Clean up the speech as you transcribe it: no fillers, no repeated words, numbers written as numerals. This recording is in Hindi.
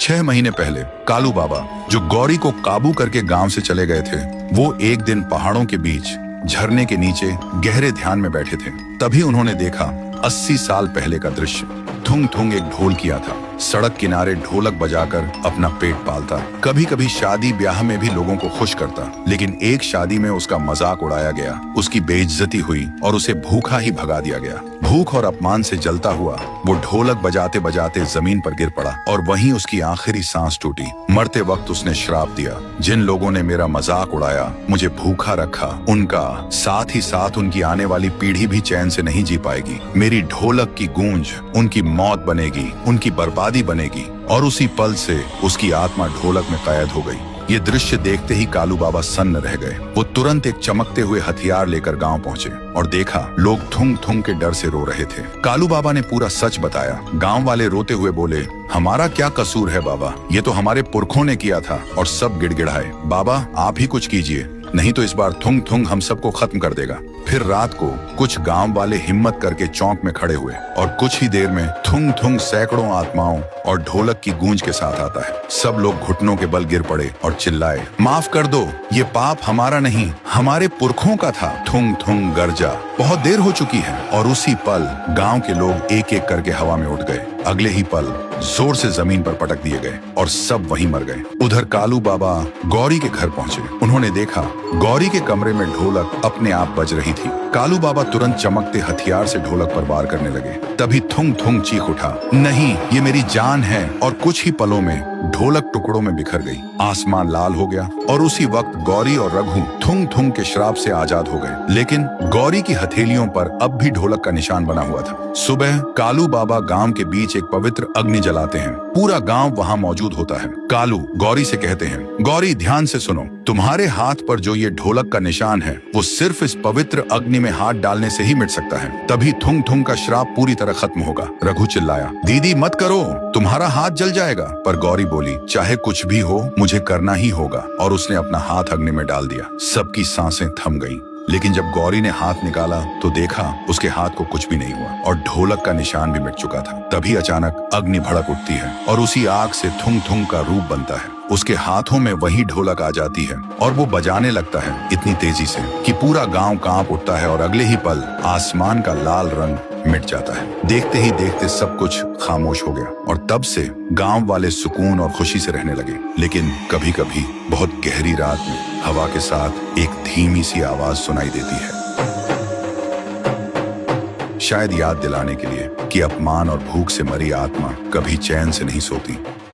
6 महीने पहले कालू बाबा, जो गौरी को काबू करके गांव से चले गए थे, वो एक दिन पहाड़ों के बीच झरने के नीचे गहरे ध्यान में बैठे थे। तभी उन्होंने देखा 80 साल पहले का दृश्य। थुंग थुंग एक ढोलकिया था, सड़क किनारे ढोलक बजाकर अपना पेट पालता। कभी कभी शादी ब्याह में भी लोगों को खुश करता, लेकिन एक शादी में उसका मजाक उड़ाया गया, उसकी बेइज्जती हुई और उसे भूखा ही भगा दिया गया। भूख और अपमान से जलता हुआ वो ढोलक बजाते बजाते जमीन पर गिर पड़ा और वहीं उसकी आखिरी सांस टूटी। मरते वक्त उसने श्राप दिया, जिन लोगों ने मेरा मजाक उड़ाया, मुझे भूखा रखा, उनका साथ ही साथ उनकी आने वाली पीढ़ी भी चैन से नहीं जी पाएगी। मेरी ढोलक की गूंज उनकी मौत बनेगी, उनकी बर्बादी बनेगी। और उसी पल से उसकी आत्मा ढोलक में कैद हो गई। ये दृश्य देखते ही कालू बाबा सन्न रह गए। वो तुरंत एक चमकते हुए हथियार लेकर गांव पहुंचे और देखा लोग थुंग थुंग के डर से रो रहे थे। कालू बाबा ने पूरा सच बताया। गांव वाले रोते हुए बोले, हमारा क्या कसूर है बाबा, ये तो हमारे पुरखों ने किया था। और सब गिड़गिड़ाए, बाबा आप ही कुछ कीजिए, नहीं तो इस बार थुंग थुंग हम सबको खत्म कर देगा। फिर रात को कुछ गांव वाले हिम्मत करके चौक में खड़े हुए और कुछ ही देर में थुंग थुंग सैकड़ों आत्माओं और ढोलक की गूंज के साथ आता है। सब लोग घुटनों के बल गिर पड़े और चिल्लाए, माफ कर दो, ये पाप हमारा नहीं, हमारे पुरखों का था। थुंग थुंग गरजा, बहुत देर हो चुकी है। और उसी पल गांव के लोग एक एक करके हवा में उठ गए। अगले ही पल जोर से जमीन पर पटक दिए गए और सब वहीं मर गए। उधर कालू बाबा गौरी के घर पहुंचे। उन्होंने देखा गौरी के कमरे में ढोलक अपने आप बज रही थी। कालू बाबा तुरंत चमकते हथियार से ढोलक पर वार करने लगे। तभी थुंग थुंग चीख उठा, नहीं, ये मेरी जान है। और कुछ ही पलों में ढोलक टुकड़ों में बिखर गई। आसमान लाल हो गया और उसी वक्त गौरी और रघु थुंग थुंग के श्राप से आजाद हो गए। लेकिन गौरी की हथेलियों पर अब भी ढोलक का निशान बना हुआ था। सुबह कालू बाबा गांव के बीच एक पवित्र अग्नि जलाते हैं। पूरा गांव वहां मौजूद होता है। कालू गौरी से कहते हैं, गौरी ध्यान से सुनो, तुम्हारे हाथ पर जो ये ढोलक का निशान है, वो सिर्फ इस पवित्र अग्नि में हाथ डालने से ही मिट सकता है। तभी थुंग थुंग का श्राप पूरी तरह खत्म होगा। रघु चिल्लाया, दीदी मत करो, तुम्हारा हाथ जल जाएगा। पर गौरी बोली, चाहे कुछ भी हो, मुझे करना ही होगा। और उसने अपना हाथ अग्नि में डाल दिया। सबकी सांसें थम गईं। लेकिन जब गौरी ने हाथ निकाला तो देखा उसके हाथ को कुछ भी नहीं हुआ और ढोलक का निशान भी मिट चुका था। तभी अचानक अग्नि भड़क उठती है और उसी आग से थुंग थुंग का रूप बनता है। उसके हाथों में वही ढोलक आ जाती है और वो बजाने लगता है इतनी तेजी से कि पूरा गांव कांप उठता है। और अगले ही पल आसमान का लाल रंग मिट जाता है। देखते ही देखते सब कुछ खामोश हो गया और तब से गांव वाले सुकून और खुशी से रहने लगे। लेकिन कभी कभी बहुत गहरी रात में हवा के साथ एक धीमी सी आवाज सुनाई देती है, शायद याद दिलाने के लिए कि अपमान और भूख से मरी आत्मा कभी चैन से नहीं सोती।